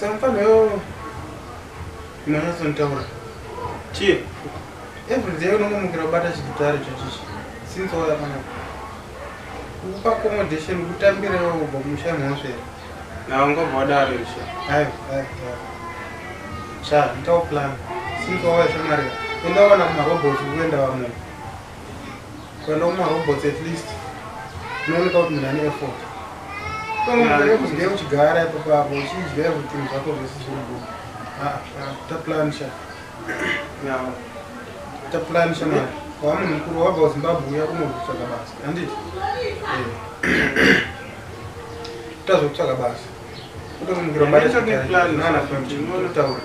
Samfano Mwana Santaura. Chi. Every day no more about us guitar churches. Since all that man. Upa accommodation utambire obomusha mose. Na ngo boda risha. Ai. Cha, ndo plan. Since all that man. Ndo wana marobots uenda wa mo. Kwenda marobots at least. No look out mnani effort. Kama mnani kuzigea uchigara papa hapo, uchigea everything zako visi zungu. Ta plan sha. Ya. Ta plan sha na. Kwa mkuru wa Zimbabwe ya kumo kutsaka basi. Anditi. Tazo kutsaka basi. Kuto mngira mbali cha plan nana family. Nolo tawo.